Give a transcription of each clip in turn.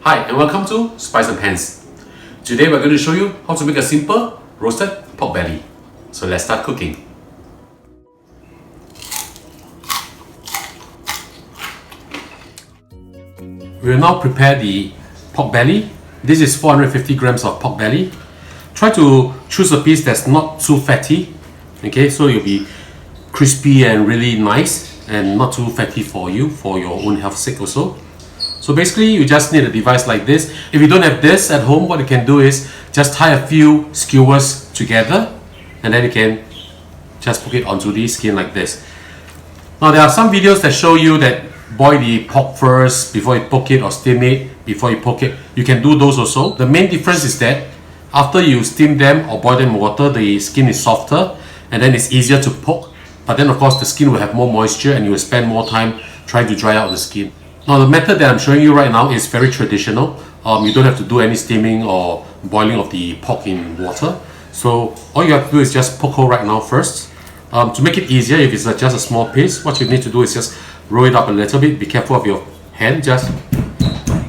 Hi and welcome to Spice and Pans. Today we're going to show you how to make a simple roasted pork belly. So let's start cooking. We will now prepare the pork belly. This is 450 grams of pork belly. Try to choose a piece that's not too fatty. Okay, so it'll be crispy and really nice and not too fatty for you, for your own health sake also. So basically you just need a device like this. If you don't have this at home, what you can do is just tie a few skewers together and then you can just put it onto the skin like this. Now there are some videos that show you that boil the pork first before you poke it, or steam it before you poke it. You can do those also. The main difference is that after you steam them or boil them in water, the skin is softer and then it's easier to poke. But then of course the skin will have more moisture and you will spend more time trying to dry out the skin. Now the method that I'm showing you right now is very traditional. You don't have to do any steaming or boiling of the pork in water. So all you have to do is just poke hole right now first. To make it easier, if it's just a small piece, what you need to do is just roll it up a little bit. Be careful of your hand, just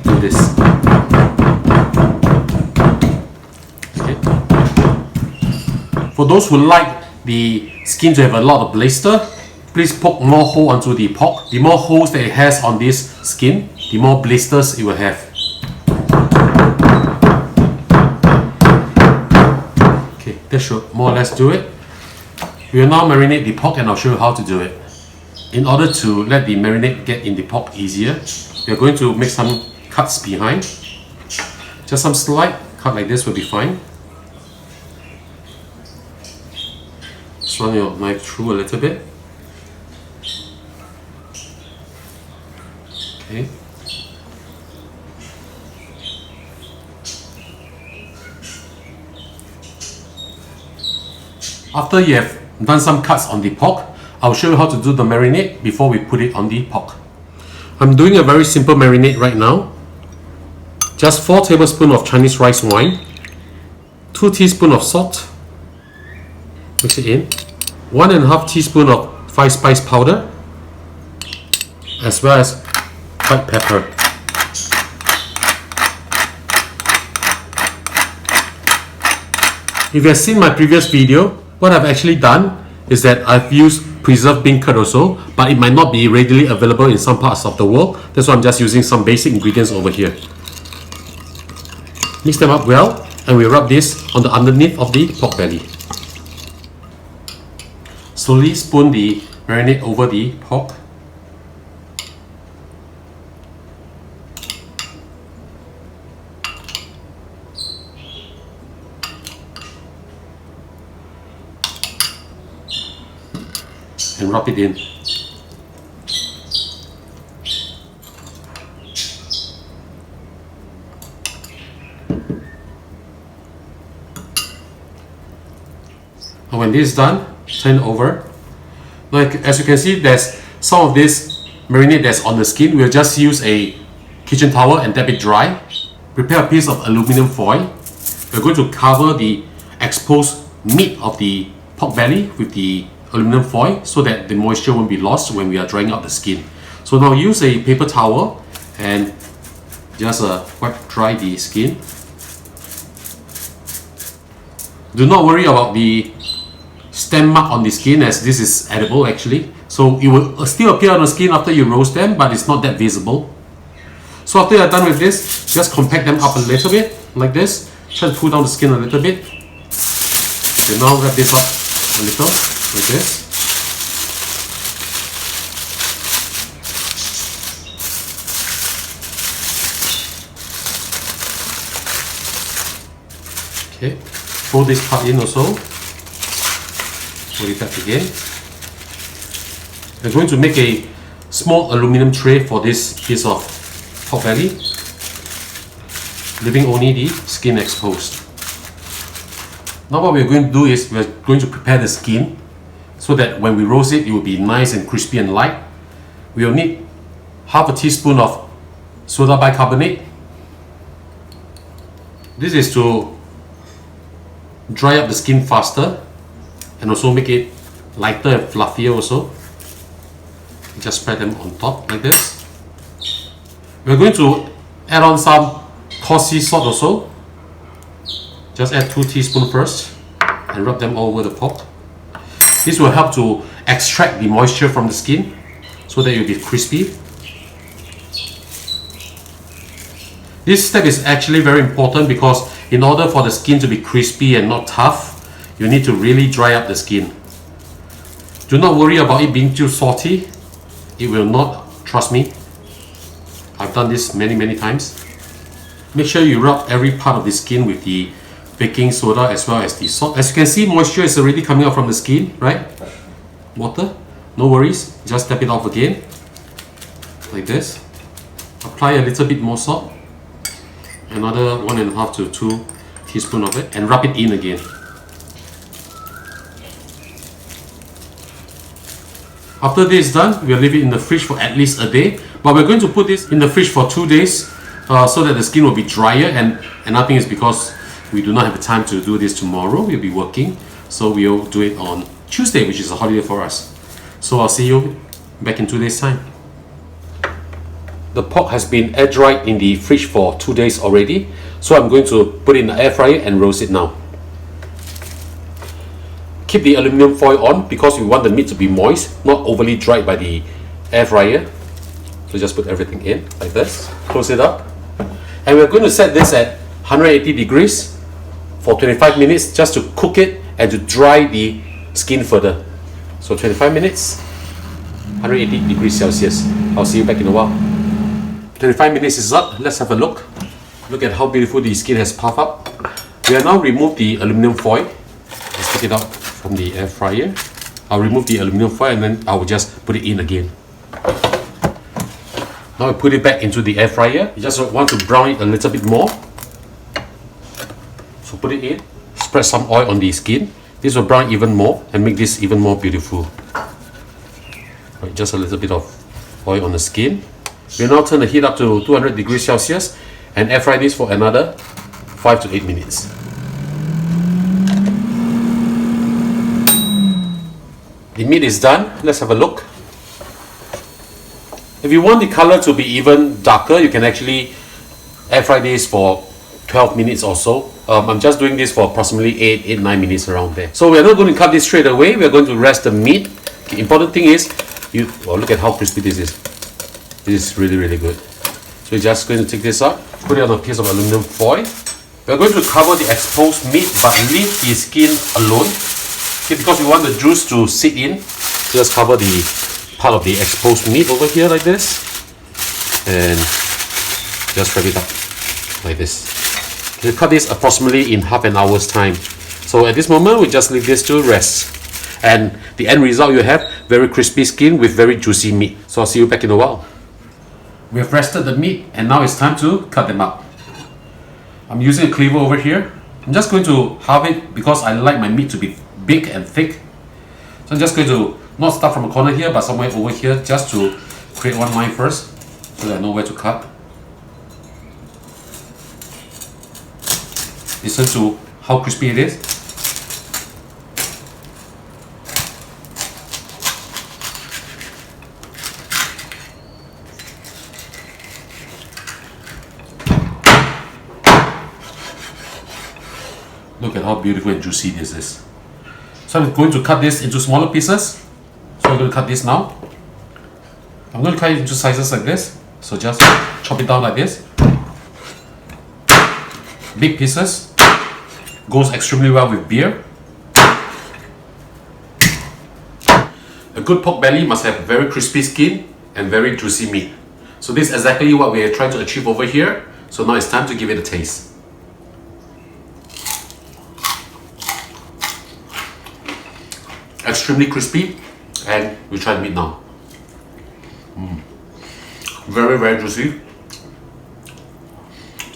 do this. Okay. For those who like the skin to have a lot of blister, please poke more hole onto the pork. The more holes that it has on this skin, the more blisters it will have. Okay, that should more or less do it. We will now marinate the pork and I'll show you how to do it. In order to let the marinade get in the pork easier, we are going to make some cuts behind. Just some slight cut like this will be fine. Just run your knife through a little bit. Okay. After you have done some cuts on the pork, I'll show you how to do the marinade before we put it on the pork. I'm doing a very simple marinade right now. Just 4 tablespoons of Chinese rice wine, 2 teaspoons of salt, mix it in, 1.5 teaspoons of 5 spice powder, as well as white pepper. If you have seen my previous video, what I've actually done is that I've used preserved beancurd also, but it might not be readily available in some parts of the world. That's why I'm just using some basic ingredients over here. Mix them up well and we rub this on the underneath of the pork belly. Slowly spoon the marinade over the pork. And rub it in. And when this is done, turn over. Now, as you can see, there's some of this marinade that's on the skin. We'll just use a kitchen towel and dab it dry. Prepare a piece of aluminum foil. We're going to cover the exposed meat of the pork belly with the aluminum foil so that the moisture won't be lost when we are drying out the skin. So now use a paper towel and just wipe dry the skin. Do not worry about the stem mark on the skin, as this is edible actually. So it will still appear on the skin after you roast them, but it's not that visible. So after you're done with this, just compact them up a little bit like this. Try to pull down the skin a little bit. So now wrap this up a little like this. Okay, fold this part in also. Fold it back again. We're going to make a small aluminum tray for this piece of pork belly, leaving only the skin exposed. Now what we're going to do is we're going to prepare the skin so that when we roast it, it will be nice and crispy and light. We will need half a teaspoon of soda bicarbonate. This is to dry up the skin faster and also make it lighter and fluffier also. Just spread them on top like this. We're going to add on some coarse sea salt also. Just add 2 teaspoons first and rub them all over the pork. This will help to extract the moisture from the skin so that it will be crispy. This step is actually very important because in order for the skin to be crispy and not tough, you need to really dry up the skin. Do not worry about it being too salty. It will not, trust me. I've done this many times. Make sure you rub every part of the skin with the baking soda as well as the salt. As you can see, moisture is already coming out from the skin, right? Water, no worries. Just tap it off again, like this. Apply a little bit more salt. Another 1.5 to 2 teaspoons of it, and rub it in again. After this is done, we'll leave it in the fridge for at least a day. But we're going to put this in the fridge for 2 days so that the skin will be drier. And another thing is because we do not have the time to do this tomorrow, we'll be working. So we'll do it on Tuesday, which is a holiday for us. So I'll see you back in 2 days' time. The pork has been air dried in the fridge for 2 days already. So I'm going to put it in the air fryer and roast it now. Keep the aluminum foil on because we want the meat to be moist, not overly dried by the air fryer. So just put everything in like this, close it up. And we're going to set this at 180 degrees for 25 minutes just to cook it and to dry the skin further. So 25 minutes, 180 degrees Celsius. I'll see you back in a while. 25 minutes is up. Let's have a look. Look at how beautiful the skin has puffed up. We have now removed the aluminum foil. Let's take it out from the air fryer. I'll remove the aluminum foil and then I'll just put it in again. Now I put it back into the air fryer. You just want to brown it a little bit more. So put it in. Spread some oil on the skin. This will brown even more and make this even more beautiful. Right, just a little bit of oil on the skin. We'll now turn the heat up to 200 degrees Celsius and air fry this for another 5 to 8 minutes. The meat is done. Let's have a look. If you want the color to be even darker, you can actually air fry this for 12 minutes or so. I'm just doing this for approximately 8-9 minutes around there. So we're not going to cut this straight away. We're going to rest the meat. The important thing is, look at how crispy this is. This is really good. So we're just going to take this out, put it on a piece of aluminum foil. We're going to cover the exposed meat but leave the skin alone. Okay, because we want the juice to sit in. So just cover the part of the exposed meat over here like this. And just wrap it up like this. We'll cut this approximately in half an hour's time. So at this moment, we just leave this to rest. And the end result, you have very crispy skin with very juicy meat. So I'll see you back in a while. We have rested the meat and now it's time to cut them up. I'm using a cleaver over here. I'm just going to halve it because I like my meat to be big and thick. So I'm just going to not start from a corner here but somewhere over here just to create one line first so that I know where to cut. Listen to how crispy it is. Look at how beautiful and juicy this is. So I'm going to cut this into smaller pieces. So I'm going to cut this now. I'm going to cut it into sizes like this. So just chop it down like this. Big pieces. Goes extremely well with beer. A good pork belly must have very crispy skin and very juicy meat. So this is exactly what we are trying to achieve over here. So now it's time to give it a taste. Extremely crispy, and we try the meat now. Very juicy.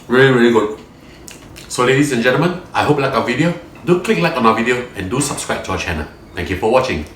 Really good. So ladies and gentlemen, I hope you like our video. Do click like on our video and do subscribe to our channel. Thank you for watching.